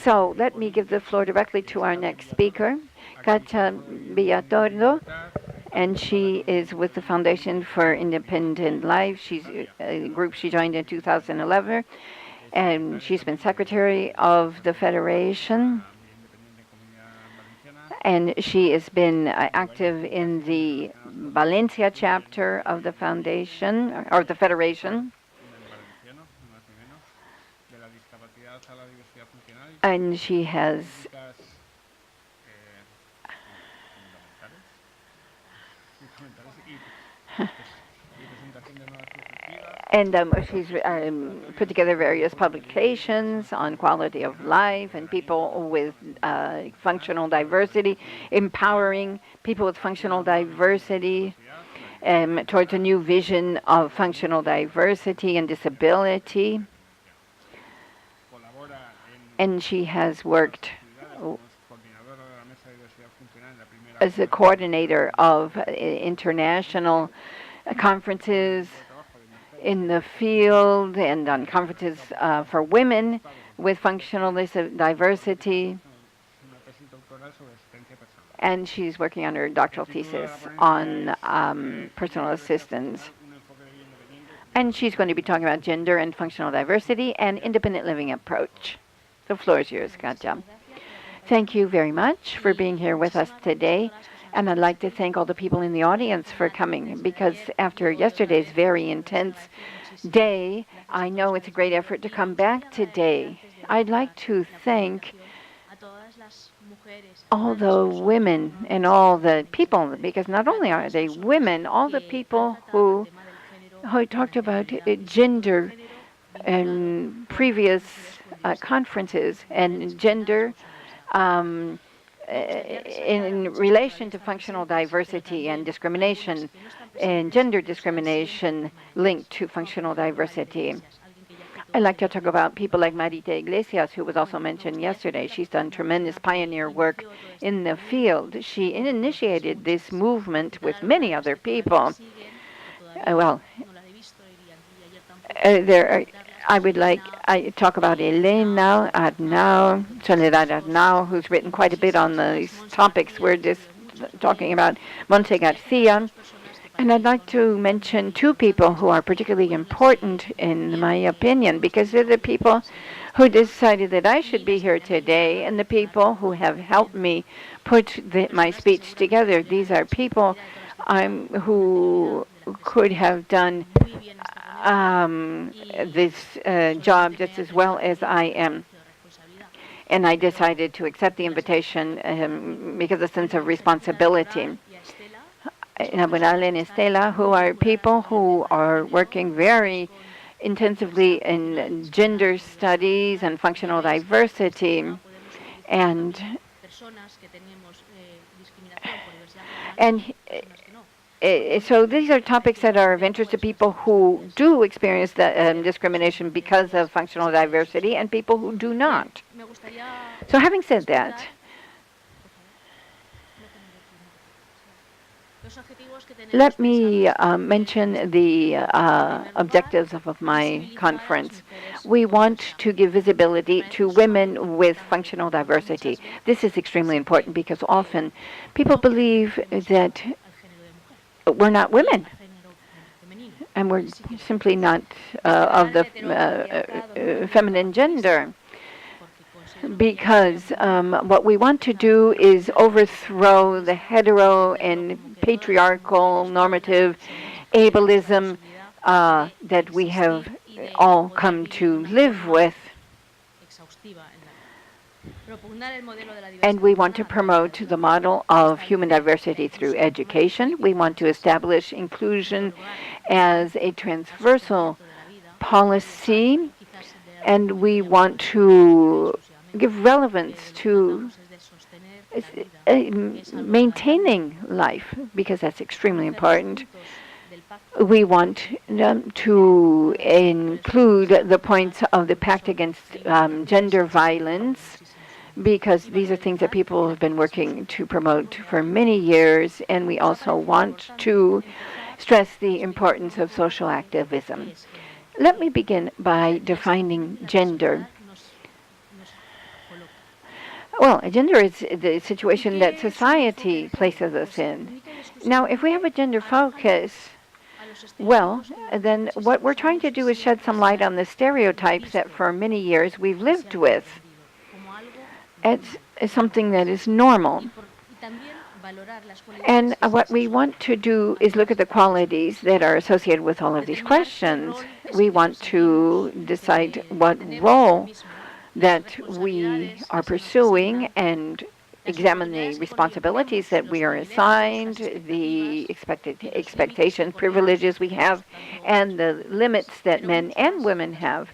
So let me give the floor directly to our next speaker, Katja Villatoro, and she is with the Foundation for Independent Life. She's a group she joined in 2011, and she's been secretary of the Federation, and she has been active in the Valencia chapter of the Foundation, or the Federation. And she has and she's put together various publications on quality of life and people with functional diversity, empowering people with functional diversity towards a new vision of functional diversity and disability. And she has worked as a coordinator of international conferences in the field and on conferences for women with functional diversity. And she's working on her doctoral thesis on personal assistance. And she's going to be talking about gender and functional diversity and independent living approach. The floor is yours, Katja. Thank you very much for being here with us today. And I'd like to thank all the people in the audience for coming, because after yesterday's very intense day, I know it's a great effort to come back today. I'd like to thank all the women and all the people, because not only are they women, all the people who talked about gender in previous conferences and gender in relation to functional diversity and discrimination and gender discrimination linked to functional diversity. I'd like to talk about people like Marita Iglesias, who was also mentioned yesterday. She's done tremendous pioneer work in the field. She initiated this movement with many other people. I talk about Elena Arnau, Soledad Arnau, who's written quite a bit on these topics we're just talking about, Monte Garcia. And I'd like to mention two people who are particularly important in my opinion, because they're the people who decided that I should be here today and the people who have helped me put my speech together. These are people who could have done this job just as well as I am. And I decided to accept the invitation because of a sense of responsibility. Nabonal and Estela, who are people who are working very intensively in gender studies and functional diversity. And so these are topics that are of interest to people who do experience discrimination because of functional diversity and people who do not. So having said that, let me mention the objectives of my conference. We want to give visibility to women with functional diversity. This is extremely important because often people believe that we're not women, and we're simply not of the feminine gender, because what we want to do is overthrow the hetero and patriarchal normative ableism that we have all come to live with. And we want to promote the model of human diversity through education. We want to establish inclusion as a transversal policy, and we want to give relevance to maintaining life, because that's extremely important. We want to include the points of the Pact Against Gender Violence, because these are things that people have been working to promote for many years, and we also want to stress the importance of social activism. Let me begin by defining gender. Well, gender is the situation that society places us in. Now, if we have a gender focus, well, then what we're trying to do is shed some light on the stereotypes that for many years we've lived with. It's something that is normal. And what we want to do is look at the qualities that are associated with all of these questions. We want to decide what role that we are pursuing and examine the responsibilities that we are assigned, the expectations, privileges we have, and the limits that men and women have,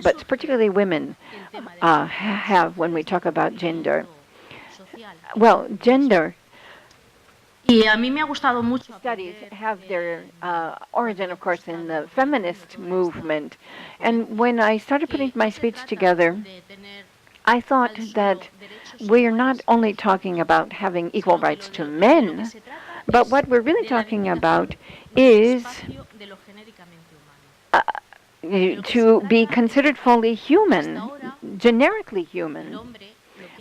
but particularly women have when we talk about gender. Well, gender studies have their origin, of course, in the feminist movement. And when I started putting my speech together, I thought that we're not only talking about having equal rights to men, but what we're really talking about is to be considered fully human, generically human.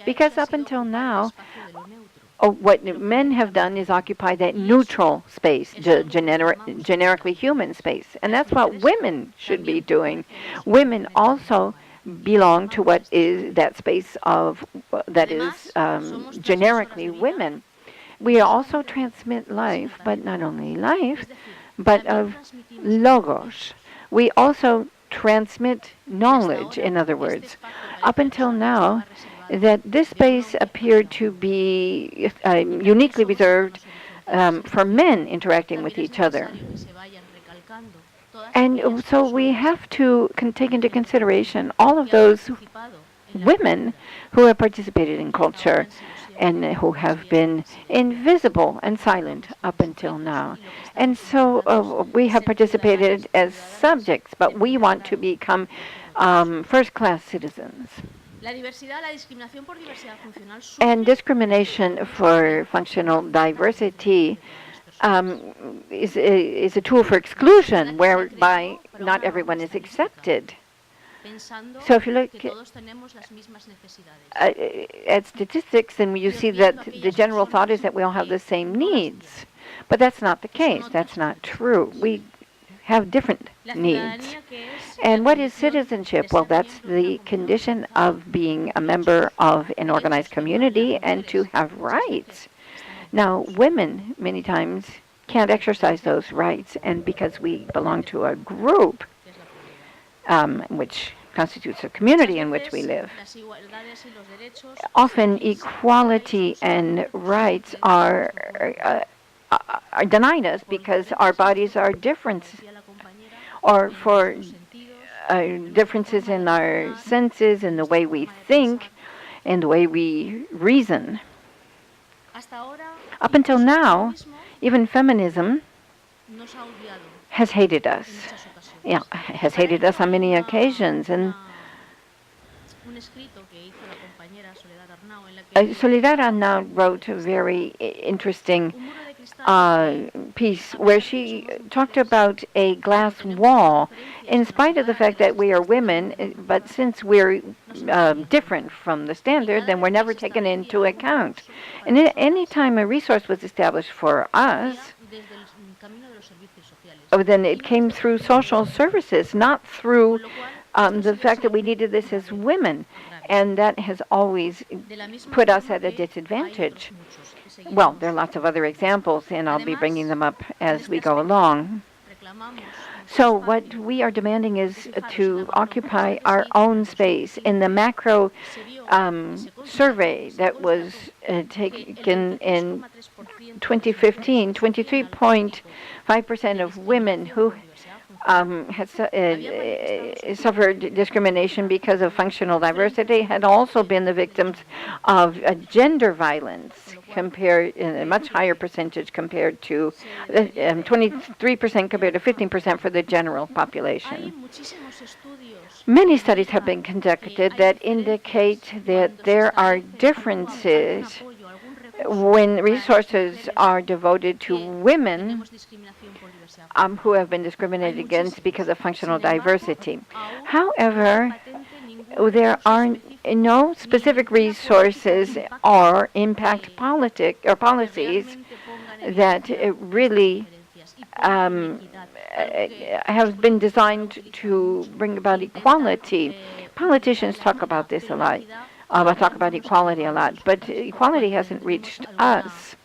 Because up until now, what men have done is occupy that neutral space, generically human space. And that's what women should be doing. Women also belong to what is that space of that is generically women. We also transmit life, but not only life, but of logos. We also transmit knowledge, in other words. Up until now, that this space appeared to be uniquely reserved for men interacting with each other. And so we have to take into consideration all of those women who have participated in culture and who have been invisible and silent up until now. And so we have participated as subjects, but we want to become first-class citizens. And discrimination for functional diversity is a tool for exclusion, whereby not everyone is accepted. So if you look at statistics, then you see that the general thought is that we all have the same needs. But that's not the case. That's not true. We have different needs. And what is citizenship? Well, that's the condition of being a member of an organized community and to have rights. Now, women many times can't exercise those rights, and because we belong to a group, which constitutes a community in which we live, often equality and rights are denied us because our bodies are different, or for differences in our senses, in the way we think, in the way we reason. Up until now, even feminism has hated us. Yeah, has hated us on many occasions. And Soledad Arnau wrote a very interesting piece where she talked about a glass wall. In spite of the fact that we are women, but since we're different from the standard, then we're never taken into account. And any time a resource was established for us, then it came through social services, not through the fact that we needed this as women. And that has always put us at a disadvantage. Well, there are lots of other examples, and I'll be bringing them up as we go along. So what we are demanding is to occupy our own space. In the macro survey that was taken in 2015, 23.5% of women who had suffered discrimination because of functional diversity had also been the victims of gender violence, compared in a much higher percentage compared to 23% compared to 15% for the general population. Many studies have been conducted that indicate that there are differences when resources are devoted to women who have been discriminated against because of functional diversity. However, there are no specific resources or impact policies that really have been designed to bring about equality. Politicians talk about this a lot, talk about equality a lot, but equality hasn't reached us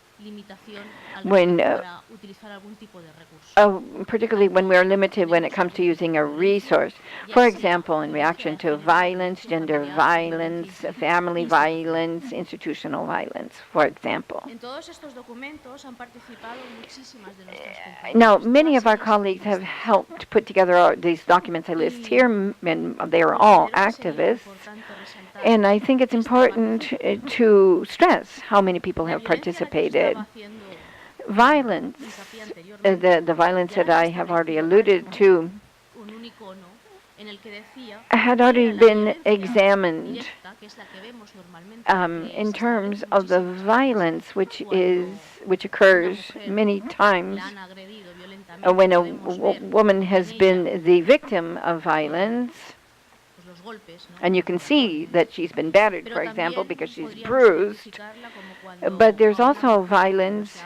when particularly when we're limited when it comes to using a resource. For example, in reaction to violence, gender violence, family violence, institutional violence, for example. Now, many of our colleagues have helped put together these documents I list here, and they are all activists. And I think it's important to stress how many people have participated. Violence, the violence that I have already alluded to, had already been examined in terms of the violence which occurs many times when a woman has been the victim of violence. And you can see that she's been battered, for example, because she's bruised. But there's also violence,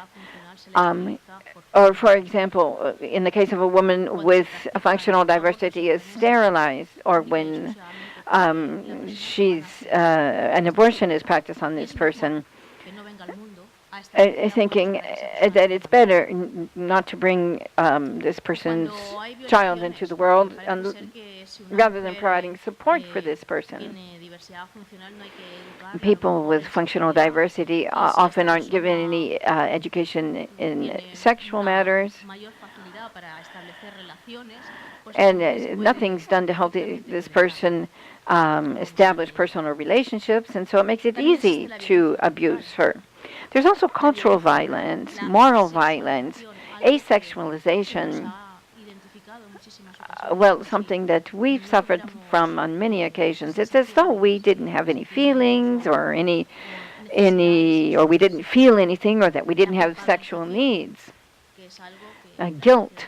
or for example, in the case of a woman with a functional diversity is sterilized, or when an abortion is practiced on this person, thinking that it's better not to bring this person's child into the world rather than providing support for this person. People with functional diversity often aren't given any education in sexual matters, and nothing's done to help this person establish personal relationships, and so it makes it easy to abuse her. There's also cultural violence, moral violence, asexualization, something that we've suffered from on many occasions. It's as though we didn't have any feelings or or we didn't feel anything, or that we didn't have sexual needs. Guilt,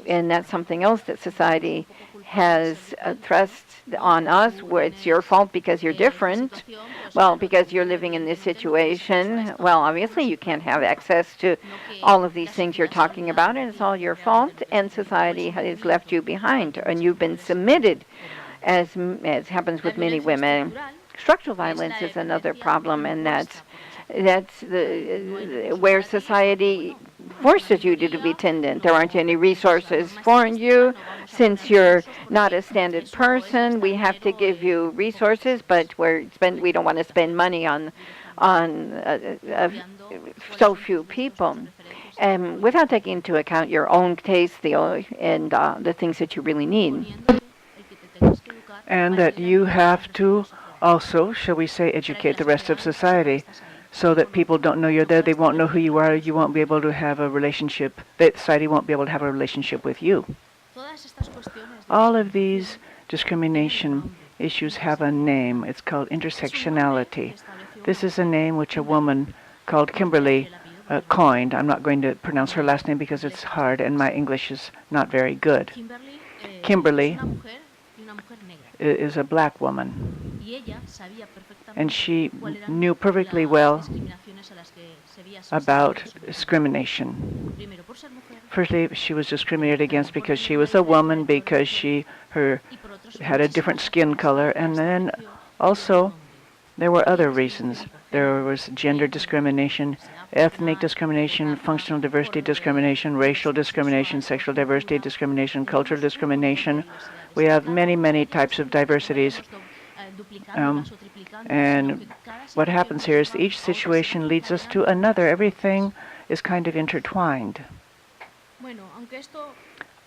and that's something else that society has thrust on us, where it's your fault because you're different. Well, because you're living in this situation, well, obviously you can't have access to all of these things you're talking about, and it's all your fault, and society has left you behind, and you've been submitted, as happens with many women. Structural violence is another problem, and that's where society forces you to be dependent. There aren't any resources for you. Since you're not a standard person, we have to give you resources, but we don't want to spend money on so few people, without taking into account your own taste and the things that you really need. And that you have to also, shall we say, educate the rest of society, so that people don't know you're there, they won't know who you are, you won't be able to have a relationship, that society won't be able to have a relationship with you. All of these discrimination issues have a name. It's called intersectionality. This is a name which a woman called Kimberly coined. I'm not going to pronounce her last name because it's hard and my English is not very good. Kimberly is a black woman, and she knew perfectly well about discrimination. Firstly, she was discriminated against because she was a woman, because she had a different skin color, and then also there were other reasons. There was gender discrimination, ethnic discrimination, functional diversity discrimination, racial discrimination, sexual diversity discrimination, cultural discrimination. We have many, many types of diversities. And what happens here is each situation leads us to another. Everything is kind of intertwined.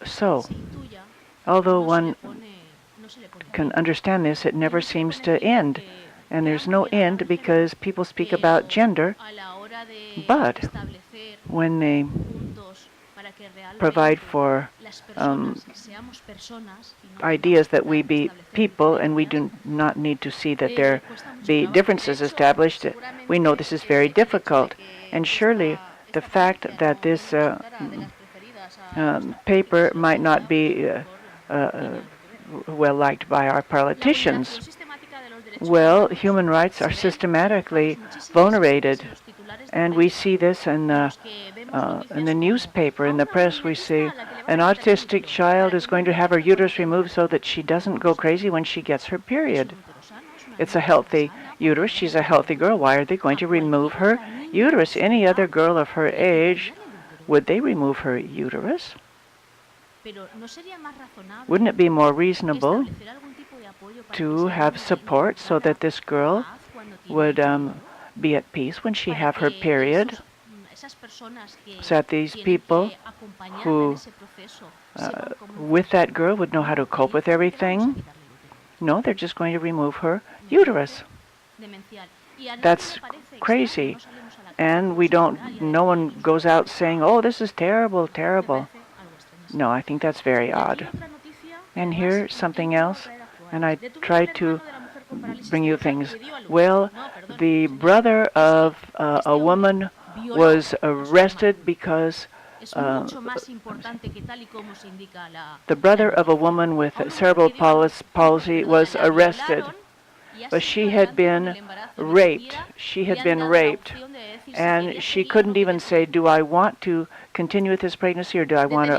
So, although one can understand this, it never seems to end. And there's no end because people speak about gender, but when they provide for ideas that we be people and we do not need to see that there be differences established, we know this is very difficult. And surely the fact that this paper might not be well liked by our politicians, Well, human rights are systematically vulnerated, and we see this in the newspaper, in the press. We see an autistic child is going to have her uterus removed so that she doesn't go crazy when she gets her period. It's a healthy uterus. She's a healthy girl. Why are they going to remove her uterus? Any other girl of her age, would they remove her uterus? Wouldn't it be more reasonable to have support so that this girl would be at peace when she have her period, so that these people who with that girl would know how to cope with everything? No, they're just going to remove her uterus. That's crazy. And no one goes out saying, oh, this is terrible, terrible. No, I think that's very odd. And here's something else, and I tried to bring you things. Well, the brother of a woman was arrested because the brother of a woman with cerebral palsy was arrested, but she had been raped. She had been raped, and she couldn't even say, do I want to continue with this pregnancy or do I want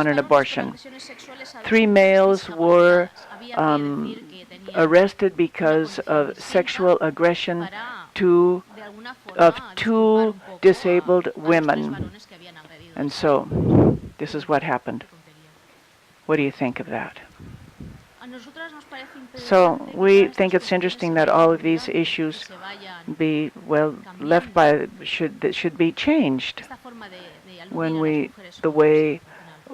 an abortion? 3 males were arrested because of sexual aggression of 2 disabled women. And so, this is what happened. What do you think of that? So, we think it's interesting that all of these issues be, well, should be changed when the way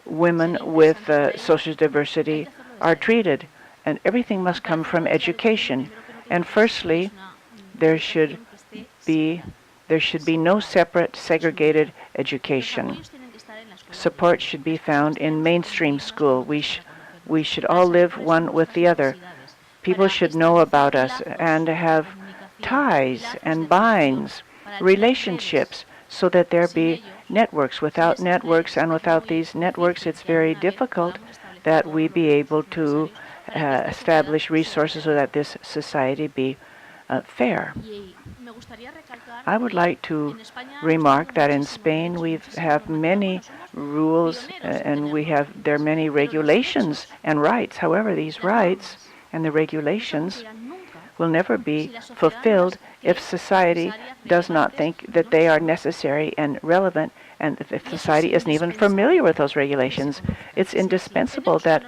women with social diversity are treated. And everything must come from education. And firstly, there should be no separate, segregated education. Support should be found in mainstream school. We should all live one with the other. People should know about us and have ties and binds, relationships, so that there be networks. Without networks and without these networks, it's very difficult that we be able to establish resources so that this society be fair. I would like to remark that in Spain we have many rules and there are many regulations and rights. However, these rights and the regulations will never be fulfilled if society does not think that they are necessary and relevant, and if society isn't even familiar with those regulations. It's indispensable that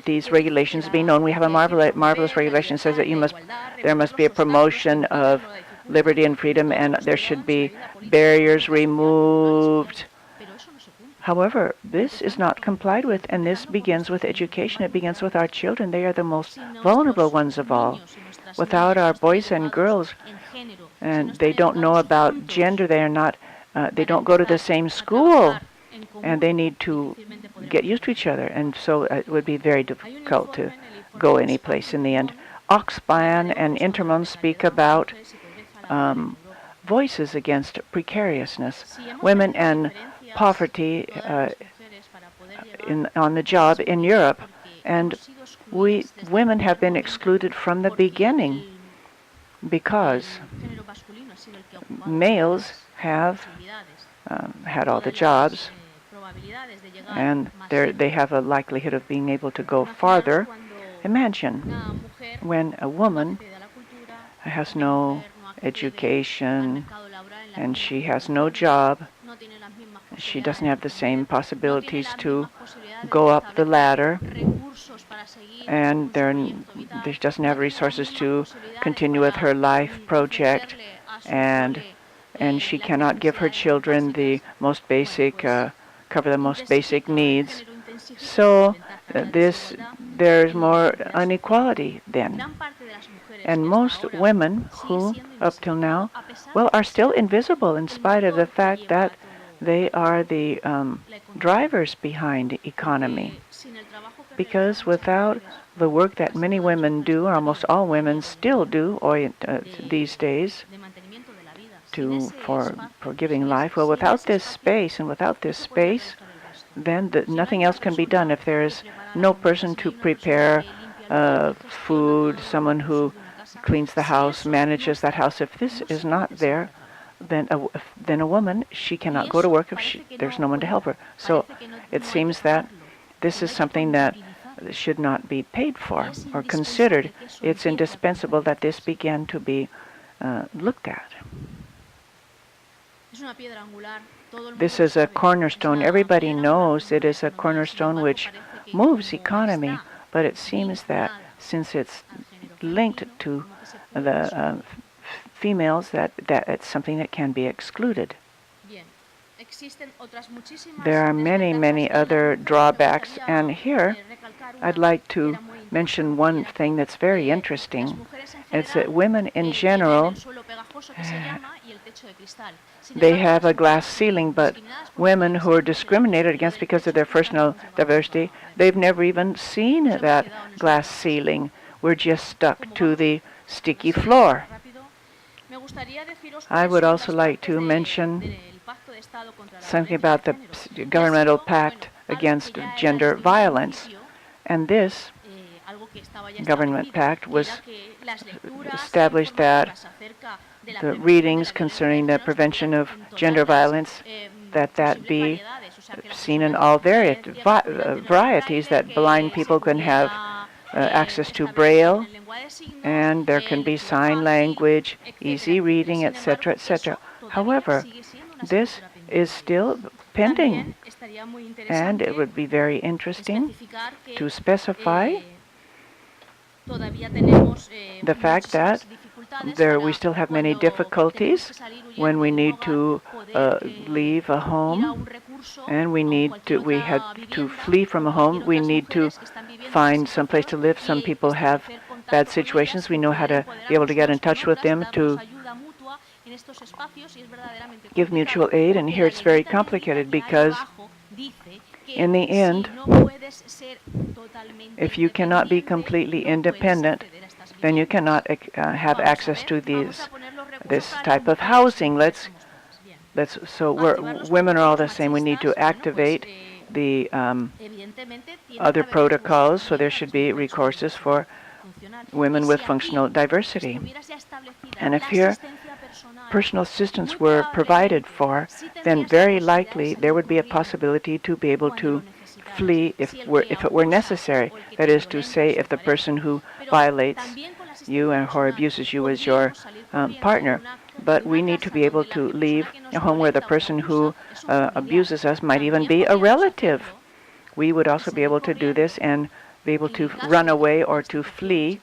these regulations be known. We have a marvelous regulation that says that there must be a promotion of liberty and freedom, and there should be barriers removed. However, this is not complied with, and this begins with education. It begins with our children. They are the most vulnerable ones of all. Without our boys and girls, and they don't know about gender, they don't go to the same school, and they need to get used to each other, and so it would be very difficult to go any place in the end. Oxfam and Intermon speak about voices against precariousness, women and poverty on the job in Europe, and women have been excluded from the beginning because males have had all the jobs, and they have a likelihood of being able to go farther. Imagine when a woman has no education and she has no job, she doesn't have the same possibilities to go up the ladder, and she doesn't have resources to continue with her life project, and she cannot give her children the most basic, cover the most basic needs. So there's more inequality then. And most women who, up till now, are still invisible in spite of the fact that they are the drivers behind the economy. Because without the work that many women do, or almost all women still do these days, for giving life, without this space, then nothing else can be done. If there is no person to prepare food, someone who cleans the house, manages that house. If this is not there, then a woman, she cannot go to work if there's no one to help her. So it seems that this is something that should not be paid for or considered. It's indispensable that this begin to be looked at. This is a cornerstone. Everybody knows it is a cornerstone which moves economy, but it seems that since it's linked to the females, that it's something that can be excluded. There are many other drawbacks, and here I'd like to mention one thing that's very interesting. It's that women in general, they have a glass ceiling, but women who are discriminated against because of their personal diversity, they've never even seen that glass ceiling. We're just stuck to the sticky floor. I would also like to mention something about the governmental pact against gender violence. And this government pact was established that the readings concerning the prevention of gender violence, that be seen in all varieties, that blind people can have access to Braille, and there can be sign language, easy reading, etc., etc. However, this is still pending, and it would be very interesting to specify the fact that we still have many difficulties when we need to leave a home, and we had to flee from a home. We need to find some place to live. Some people have bad situations. We know how to be able to get in touch with them to give mutual aid, and here it's very complicated because in the end, if you cannot be completely independent, then you cannot have access to this type of housing. Women are all the same. We need to activate the other protocols, so there should be recourses for women with functional diversity. And if here personal assistance were provided for, then very likely there would be a possibility to be able to flee if it were necessary. That is to say, if the person who violates you or abuses you as your partner. But we need to be able to leave a home where the person who abuses us might even be a relative. We would also be able to do this and be able to run away or to flee,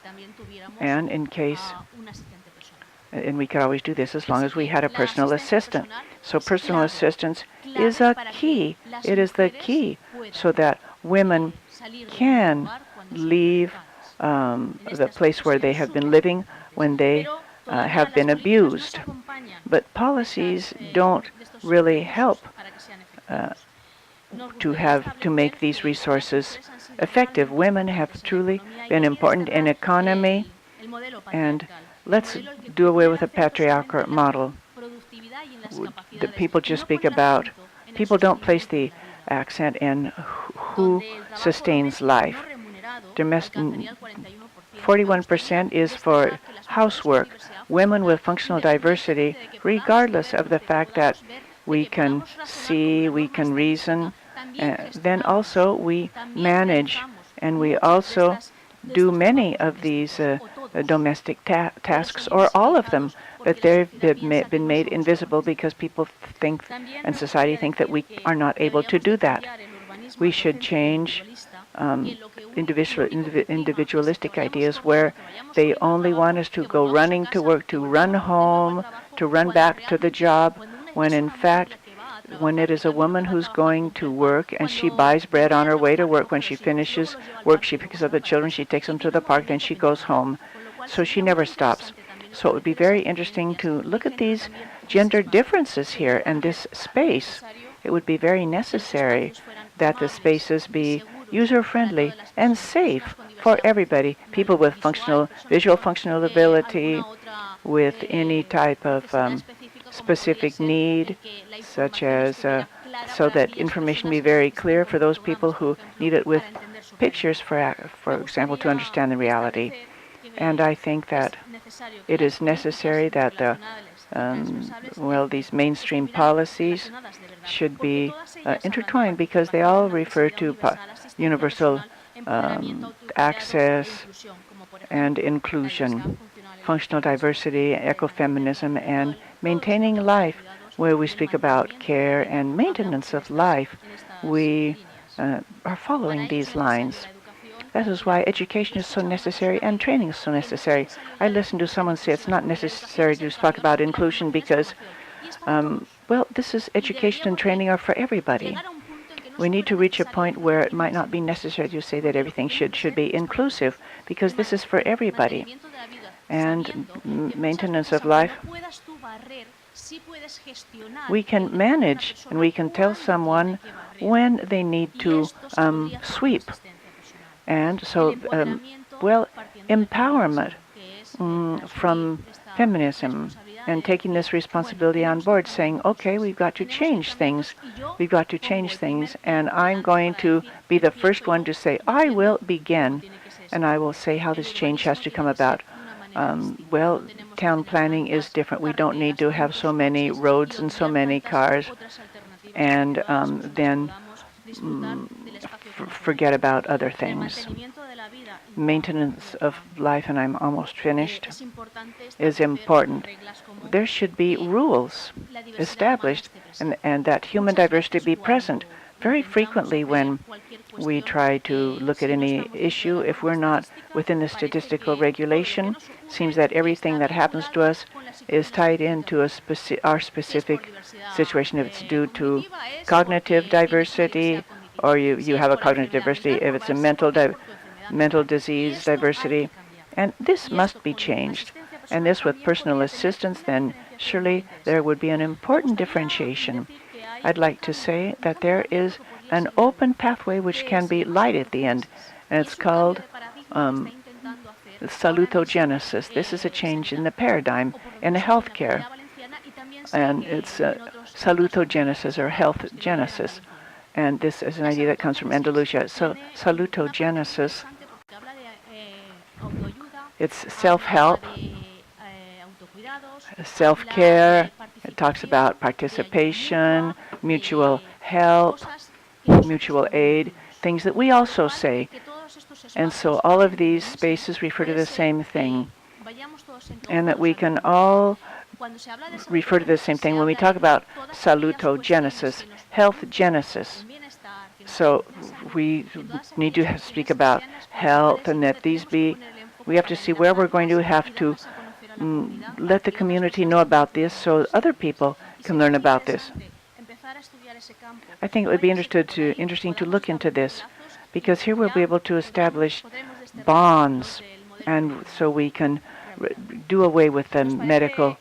and in case, and we could always do this as long as we had a personal assistant. So personal assistance is a key. It is the key so that women can leave the place where they have been living when they have been abused. But policies don't really help to make these resources effective. Women have truly been important in economy, and let's do away with the patriarchal model. The people just speak about, people don't place the accent in who sustains life. 41% is for housework. Women with functional diversity, regardless of the fact that we can see, we can reason, then also we manage, and we also do many of these domestic tasks, or all of them, but they've been made invisible because people think and society think that we are not able to do that. We should change individualistic ideas where they only want us to go running to work, to run home, to run back to the job, when in fact, when it is a woman who's going to work and she buys bread on her way to work, when she finishes work, she picks up the children, she takes them to the park, then she goes home. So she never stops. So it would be very interesting to look at these gender differences here and this space. It would be very necessary that the spaces be user-friendly and safe for everybody. People with visual functional ability, with any type of specific need, such as so that information be very clear for those people who need it with pictures, for example, to understand the reality. And I think that it is necessary that these mainstream policies should be intertwined because they all refer to universal access and inclusion, functional diversity, ecofeminism, and maintaining life, where we speak about care and maintenance of life. We are following these lines. That is why education is so necessary and training is so necessary. I listened to someone say it's not necessary to talk about inclusion because, this is education and training are for everybody. We need to reach a point where it might not be necessary to say that everything should be inclusive because this is for everybody. And maintenance of life, we can manage and we can tell someone when they need to sweep. And so, empowerment from feminism and taking this responsibility on board, saying, okay, we've got to change things. We've got to change things. And I'm going to be the first one to say, I will begin. And I will say how this change has to come about. Town planning is different. We don't need to have so many roads and so many cars and then forget about other things. Maintenance of life, and I'm almost finished, is important. There should be rules established and that human diversity be present. Very frequently when we try to look at any issue, if we're not within the statistical regulation, it seems that everything that happens to us is tied into our specific situation. If it's due to cognitive diversity, or you have a cognitive diversity, if it's a mental disease diversity, and this must be changed. And this with personal assistance, then surely there would be an important differentiation. I'd like to say that there is an open pathway which can be light at the end, and it's called salutogenesis. This is a change in the paradigm in healthcare, and it's salutogenesis or health genesis. And this is an idea that comes from Andalusia. So salutogenesis, it's self-help, self-care. It talks about participation, mutual help, mutual aid, things that we also say. And so all of these spaces refer to the same thing, and that we can all refer to the same thing when we talk about salutogenesis, health genesis. So we need to speak about health, and that we have to see where we're going to have to let the community know about this so other people can learn about this. I think it would be interesting to look into this, because here we'll be able to establish bonds, and so we can do away with the medical,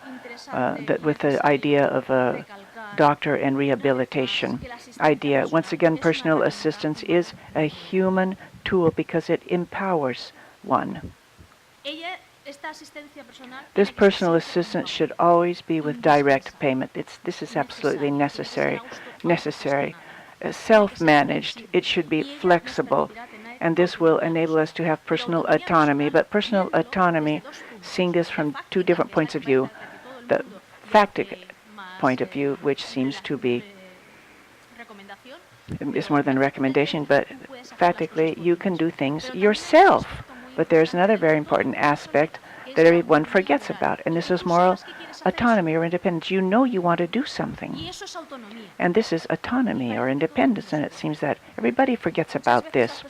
with the idea of a doctor and rehabilitation idea. Once again, personal assistance is a human tool because it empowers one. This personal assistance should always be with direct payment. This is absolutely necessary. Self-managed. It should be flexible, and this will enable us to have personal autonomy. But personal autonomy, seeing this from two different points of view, the factic point of view, which seems to be is more than a recommendation, but factically you can do things yourself. But there's another very important aspect that everyone forgets about, and this is moral autonomy or independence. You know you want to do something, and this is autonomy or independence, and it seems that everybody forgets about this.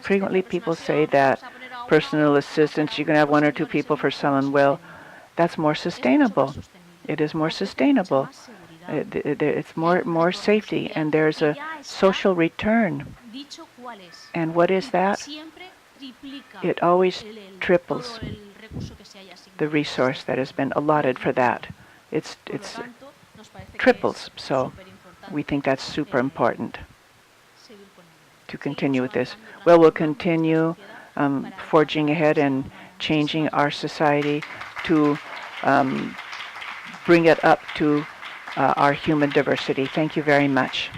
Frequently people say that personal assistance, you can have one or two people for someone. Well, that's more sustainable. It is more sustainable. It's more safety, and there's a social return. And what is that? It always triples the resource that has been allotted for that. It's triples, so we think that's super important to continue with this. Well, we'll continue forging ahead and changing our society to bring it up to our human diversity. Thank you very much.